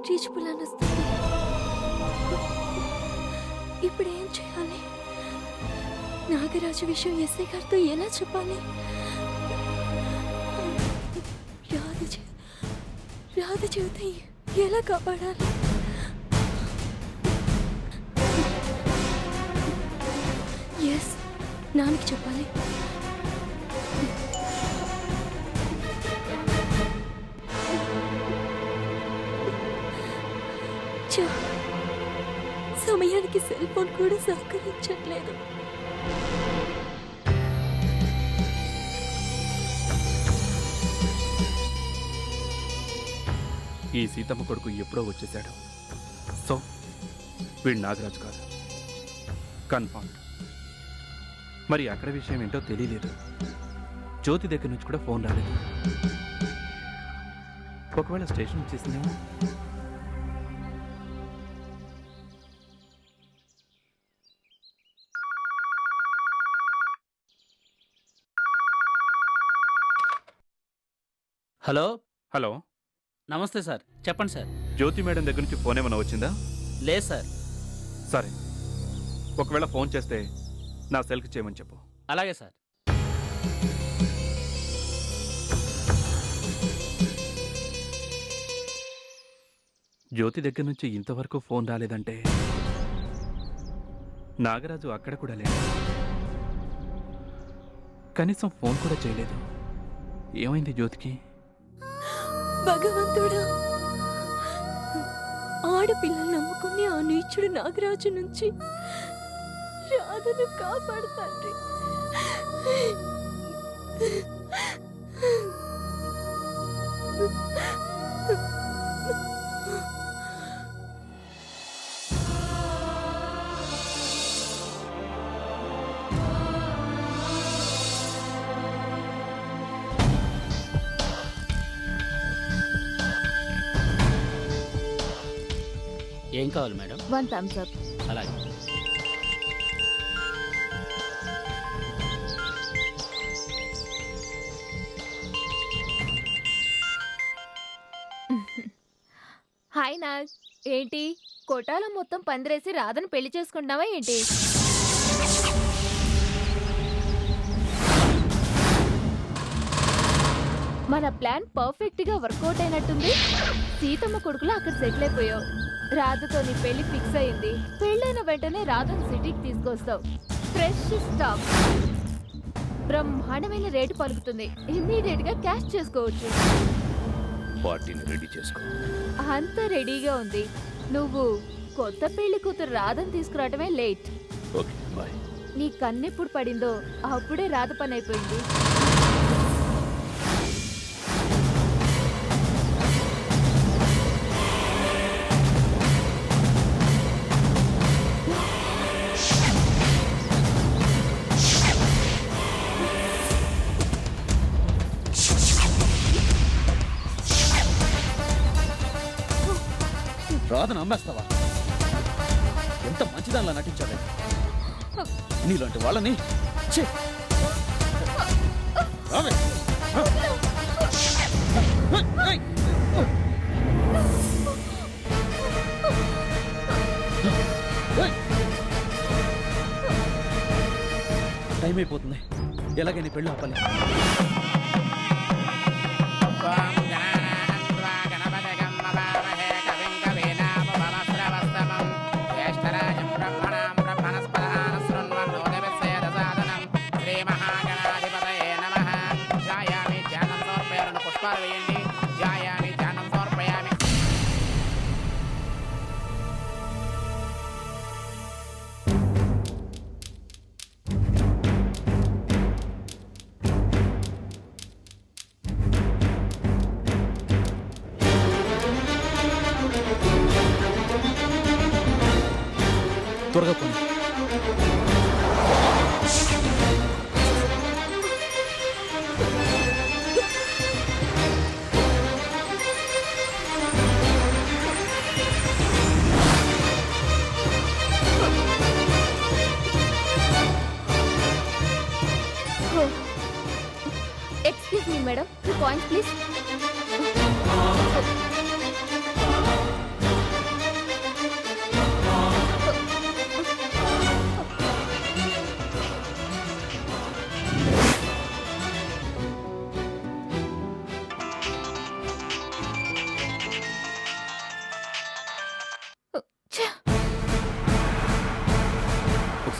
Reachable అని వస్తుంది. ఇప్పుడు ఏం చేయాలి? నాగరాజు విషయం ఎస్ఐ గారితో ఎలా చెప్పాలి? రాధ జీవితం ఎలా కాపాడాలి? ఎస్, నాన్నకి చెప్పాలి. సమయానికి సెల్ ఫోన్ కూడా సహకరించట్లేదు. ఈ సీతమ్మ కొడుకు ఎప్పుడో వచ్చేసాడు. సో వీడు నాగరాజు కాదు, కన్ఫర్మ్. మరి అక్కడ విషయం ఏంటో తెలియలేదు. జ్యోతి దగ్గర నుంచి కూడా ఫోన్ రాలేదు. ఒకవేళ స్టేషన్ వచ్చేసిందేమో. హలో హలో, నమస్తే సార్, చెప్పండి సార్. జ్యోతి మేడం దగ్గర నుంచి ఫోన్ ఏమైనా వచ్చిందా? లేదు సార్. సరే, ఒకవేళ ఫోన్ చేస్తే నా సెల్కి చేయమని చెప్పు. అలాగే సార్. జ్యోతి దగ్గర నుంచి ఇంతవరకు ఫోన్ రాలేదంటే నాగరాజు అక్కడ కూడా లేదు. కనీసం ఫోన్ కూడా చేయలేదు. ఏమైంది జ్యోతికి? భగవంతుడా, ఆడపిల్లలు నమ్ముకుని ఆ నీచుడు నాగరాజు నుంచి రాధను కాపాడుతాండ్రి. ఏం కావాలి మేడం? 1 thumbs up. అలాగే. హాయ్ నాగ్, ఏంటి కొటాలో మొత్తం పందిరేసి రాధను పెళ్లి చేసుకుంటున్నావా ఏంటి? మన ప్లాన్ పర్ఫెక్ట్ గా వర్కౌట్ అయినట్టుంది. సీతమ్మ కొడుకులో అక్కడ సెటిల్ అయిపోయావు. రాధతో నీ పెళ్లి ఫిక్స్ అయింది. పెళ్ళైన వెంటనే రాధను సిటీకి తీసుకొస్తావు. ఫ్రెష్ స్టాక్, బ్రహ్మాండమైన రేటు పలుకుతుంది. ఇమ్మీడియట్ గా క్యాష్ చేసుకోవచ్చు. పార్టీని రెడీ చేసుకో. అంతా రెడీగా ఉంది. నువ్వు కొత్త పెళ్లి కూతురు రాధను తీసుకురావటమే లేట్. Okay bye. నీ కన్నెప్పుడు పడిందో అప్పుడే రాధ పని అయిపోయింది. రాధను అమ్మేస్తావా? ఎంత మంచిదానిలా నటించాలి. నీలాంటి వాళ్ళని టైం అయిపోతుంది. ఎలాగైనా పెళ్ళి ఆపాలి. త్వరగా పోనీ. Excuse me madam, 2 coins please.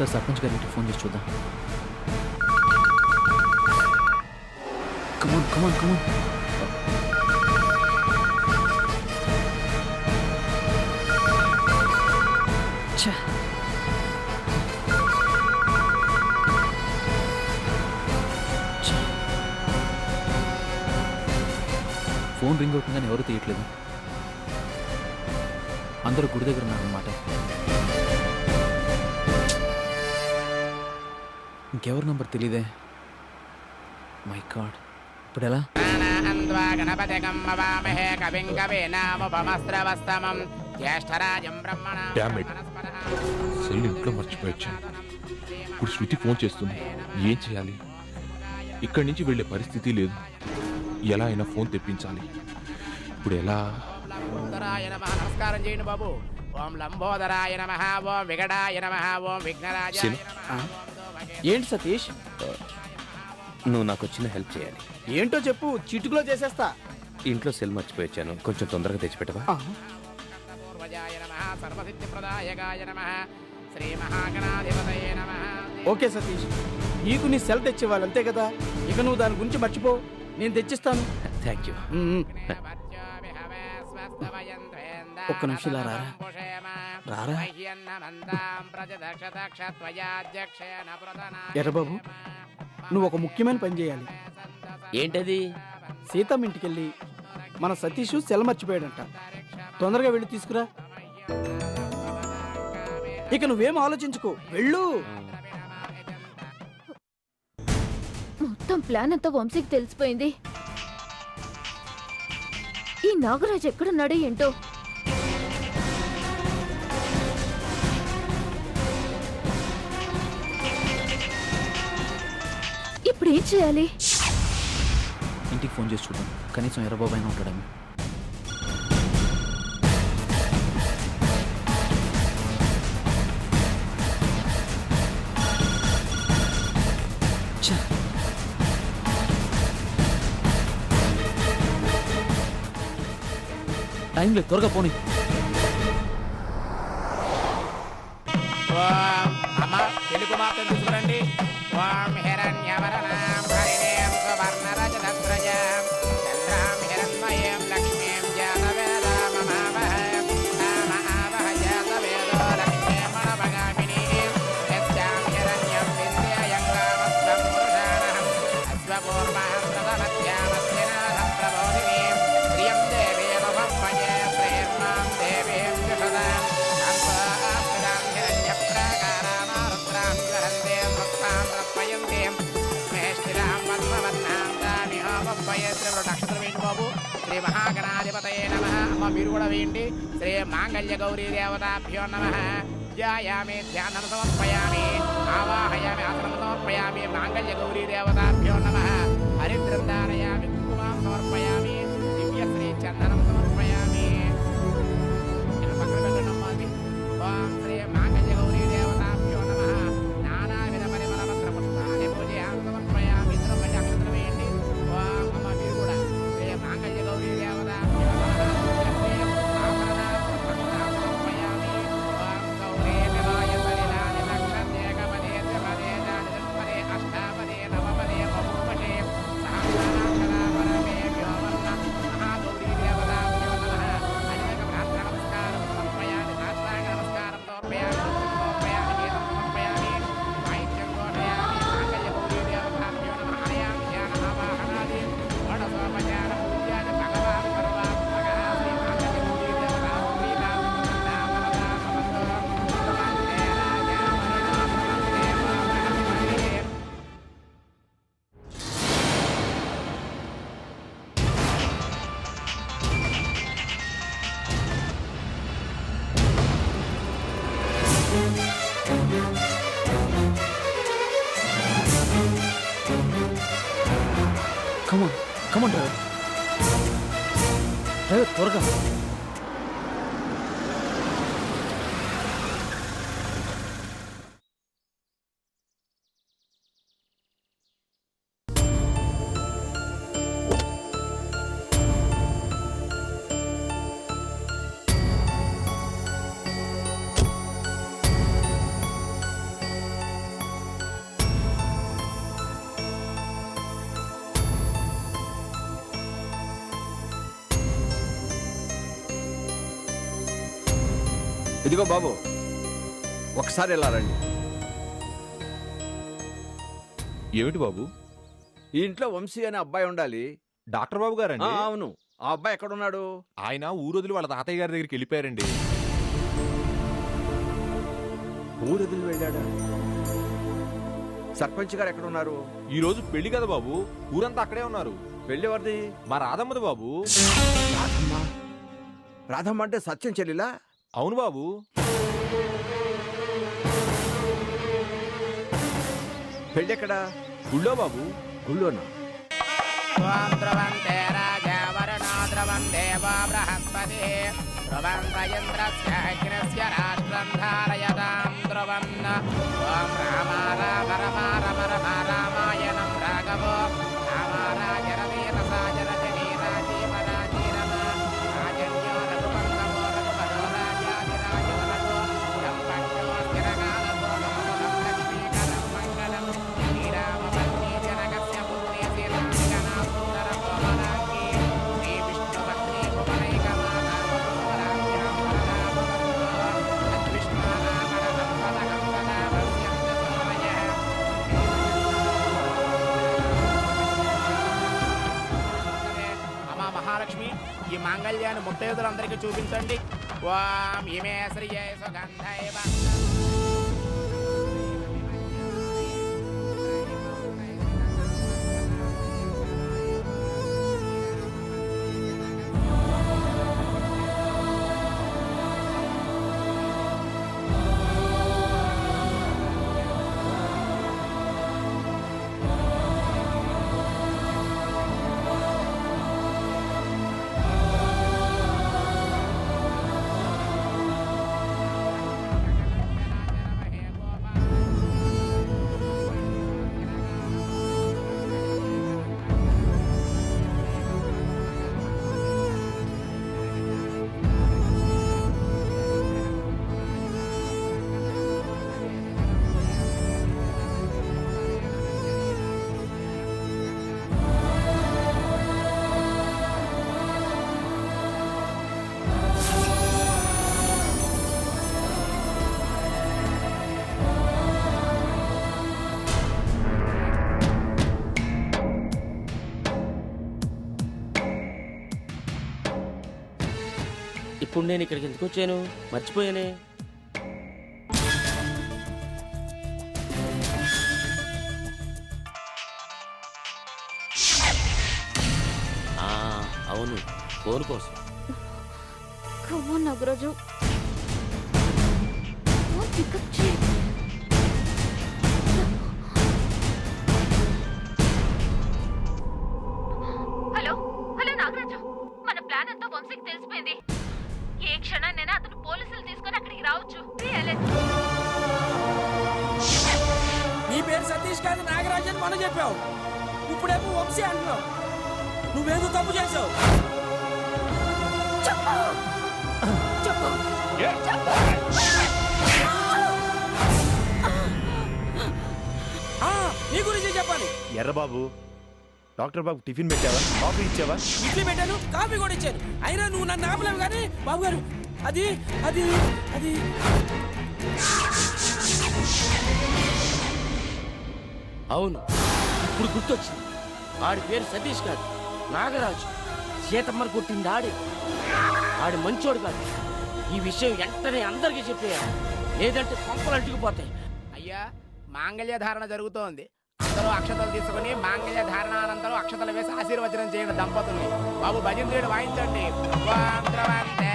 ఒకసారి సర్పంచ్ గారికి ఫోన్ చేసి చూద్దాం. కమాన్ కమాన్ కమాన్. ఫోన్ రింగ్ అవుతుందని ఎవరు తీయట్లేదు. అందరూ గుడి దగ్గర ఉన్నారన్నమాట. ఇంకెవరి నంబర్ తెలీదే. మై గాడ్, ఇప్పుడు ఎలా? సెల్ ఇంట్లో మర్చిపోయొచ్చాను. ఇప్పుడు శృతి ఫోన్ చేస్తుంది. ఏం చేయాలి? ఇక్కడి నుంచి వెళ్ళే పరిస్థితి లేదు. ఎలా అయినా ఫోన్ తెప్పించాలి. ఇప్పుడు ఎలా? నమస్కారం చేయండి బాబు. ఓం లంబోదరాయ నమః, ఓం వికటాయ నమః, ఓం విఘ్నరాజాయ నమః. ఏంటి సతీష్? నువ్వు నాకు వచ్చిన హెల్ప్ చేయాలి. ఏంటో చెప్పు, చిటుకులో చేసేస్తా. ఇంట్లో సెల్ మర్చిపోయొచ్చాను, కొంచెం తొందరగా తెచ్చిపెట్టవా? పూర్వజాయ నమః, సర్వసిద్ధిప్రదాయకాయ నమః, శ్రీ మహాగణాధిపతయే నమః. ఓకే సతీష్, నీకు నీ సెల్ తెచ్చేవాళ్ళు అంతే కదా. ఇక నువ్వు దాని గురించి మర్చిపో, నేను తెచ్చిస్తాను. Thank you. ఒక్క నిమిషం ఇలా రారా. రారా. ఎర్రబాబు, నువ్వు ఒక ముఖ్యమైన పని చేయాలి. ఏంటది? సీతమ్మ ఇంటికెళ్ళి మన సతీష్ సెల్ మర్చిపోయాడంట. తొందరగా వెళ్ళి తీసుకురా. ఇక నువ్వేం ఆలోచించుకో, వెళ్ళు. మొత్తం ప్లాన్ అంతా వంశీకి తెలిసిపోయింది. ఈ నాగరాజ్ ఎక్కడున్నాడో ఏంటో. ఇప్పుడు ఏం చేయాలి? ఇంటికి ఫోన్ చేసి చూద్దాం, కనీసం ఎర్రబాబు అయినా ఉంటాడేమో. టైం లేదు, త్వరగా పోనీ. అమ్మ పెళ్లి కుమార్తె తీసుకురండి. ఓం హిరణ్యవరణాం హరిణీం సువర్ణరజతస్రజాం చంద్రాం హిరణ్మయీం లక్ష్మీం జాతవేదాం మమావహం తామహావహ జాతవేదో లక్ష్మీం మణభగామినీం యస్యాం హిరణ్యం విద్యాయం కామస్వం పురుషాణః అశ్వపూర్వః ప్రథమత్యామస్య నాథ ప్రబోధినీం ప్రియం దేవీమహం భజే ప్రేర్మాం దేవీం జషదాం అంతాప్రదాం హిరణ్యప్రాకారామారుద్రాం జ్వలందేం భక్తాం రత్వయంతేం మహేష్ఠిరాం వర్ణవర్ణాం దామిహోపయే. నక్షత్రం ఏంటి బాబు? శ్రీ మహాగణాధిపతయే నమః. అమ్మ మీరు కూడా వేయండి. శ్రీ మాంగళ్య గౌరీ దేవతాభ్యో నమః. ధ్యాయామి, ధ్యానం సమర్పయామి, ఆవాహయామి, ఆసనం సమర్పయామి. మాంగళ్య గౌరీ దేవతాభ్యో నమః. హరిద్రం ధారయామి, కుంకుమాం సమర్పయామి, దివ్యశ్రీ చందనం సమర్పయామి. పక్కన పెట్టండి అమ్మా అది. ఓం శ్రీ మాంగళ్య గౌరీ దేవతాభ్యో నమః. నానావిధ పరిమళ పత్ర పుష్పాన్ని పూజయామి సమర్పయామి. ఇద్దరు మళ్ళీ అక్షతలు వేయండి. ఓం అమ్మ మీరు కూడా శ్రీ మాంగళ్య గౌరీ దేవతాభ్యో నమః. ఆభరణాలు సమర్పయామి. ఓం గౌరీ వివాయ సలిలాని లక్షణ్యేకపదే త్రిపదే జానిపదే అష్టాపదే నవపదే బహుపదే సహస్రాక్షరా పరమే వ్యోమన్న మహాగౌరీ దేవతాభ్యో నమః. అనేక ప్రార్థన నమస్కారం సమర్పయామి. సాష్టాంగ నమస్కారం సమర్పయామి. సమర్పయామి, గీతం సమర్పయామి. వాయిద్యం ఘోషయామి. మాంగళ్య గౌరీ దేవతాభ్యో నమః. హరయామి ధ్యాన ఆవాహనాది షోడశోపచార పూజ్యాది భగవాన్ సర్వాత్మకః శ్రీ మాంగళ్య గౌరీ దేవతా ప్రీతాం నామవదామవంతో భగవంతే రాజామణినామవంతే. కమాన్ కమాన్ డ్రైవర్. డ్రైవర్ త్వరగా. ఇదిగో బాబు, ఒకసారి ఇలా రండి. ఏమిటి బాబు? ఈ ఇంట్లో వంశీ అనే అబ్బాయి ఉండాలి. డాక్టర్ బాబు గారండి? అవును. ఆ అబ్బాయి ఎక్కడున్నాడు? ఆయన ఊరొదిలి వాళ్ళ తాతయ్య గారి దగ్గరికి వెళ్ళిపోయారండి. ఊరొదిలి వెళ్ళాడా? సర్పంచ్ గారు ఎక్కడున్నారు? ఈ రోజు పెళ్లి కదా బాబు, ఊరంతా అక్కడే ఉన్నారు. పెళ్లి ఎవరిది? మా రాధమ్మది బాబు. రాధమ్మ? రాధమ్మ అంటే సత్యం చెల్లిలా? అవును బాబు. పెళ్లి ఎక్కడా? గుళ్ళో బాబు. గుళ్ళోనా? ధ్రువంతే రాజా వరుణో ధ్రువం దేవో బృహస్పతి ధ్రువం ఇంద్రస్య అగ్నిస్య రాష్ట్రం ధారయతాం ధ్రువం. ఓం రామ రామ రమ రమ రమ రామాయణం రాఘవో రామ రాజరవీర సాజరజనీ రాజీవ రాజీరమ రాజన్యో రఘువంశమో రఘుపదో రాజాధిరాజో రఘు దంపత్యో స్థిరకాలతో నమః లక్ష్మీకరం మంగళం శ్రీరామవల్లి జనకస్య పుత్రి శ్రీరామగణా సుందర కోమలాంగి శ్రీ విష్ణుభక్తి భువనైకమాతా వసుంధరాభ్యాం వరదాభవంతో తద్విష్ణునామణం పదకం సదా వస్యంత సమయః. అమ్మా మహాలక్ష్మి, ఈ మాంగళ్యాన్ని ముత్తైదులందరికీ చూపించండి. ఓం ఇమే శ్రియే సుగంధైవ ఇప్పుడు నేను ఇక్కడికి ఎందుకు వచ్చాను? మర్చిపోయానే. అవును, ఫోన్ కోసం. కమోన్ నాగరాజు, ఫోన్ పికప్ చేయి. హలో హలో నాగరాజు, మన ప్లాన్ అంతా వంశీకి తెలిసిపోయింది. ఏ క్షణాన్నైనా అతను పోలీసులు తీసుకొని అక్కడికి రావచ్చు. నీ పేరు సతీష్ కాదు నాగరాజు అని మనం చెప్పావు. ఇప్పుడేమో వంశీ అంటున్నావు. నువ్వేదో తప్పు చేసావు. నీ గురించి చెప్పాలి. ఎర్రబాబు, డాక్టర్ బాబు టిఫిన్ పెట్టావా? కాఫీ ఇచ్చావా? ఇడ్లీ పెట్టాను, కాఫీ కూడా ఇచ్చాను. అయినా నువ్వు నన్ను ఆపలేవు. కానీ బాబు గారు, అది అది అది అవును, ఇప్పుడు గుర్తొచ్చింది. ఆడి పేరు సతీష్ కాదు, నాగరాజు. సీతమ్మని కొట్టింది ఆడే. ఆడి మంచోడు కాదు. ఈ విషయం వెంటనే అందరికీ చెప్పేయాలి, లేదంటే కొంపలు అంటుకుపోతాయి. అయ్యా, మాంగళ్య ధారణ జరుగుతోంది. అందరూ అక్షతలు తీసుకుని మాంగళ్య ధారణానంతరం అక్షతలు వేసి ఆశీర్వచనం చేయండి దంపతుల్ని. బాబు భజన వాయించండి. ఓం ధ్రువంతే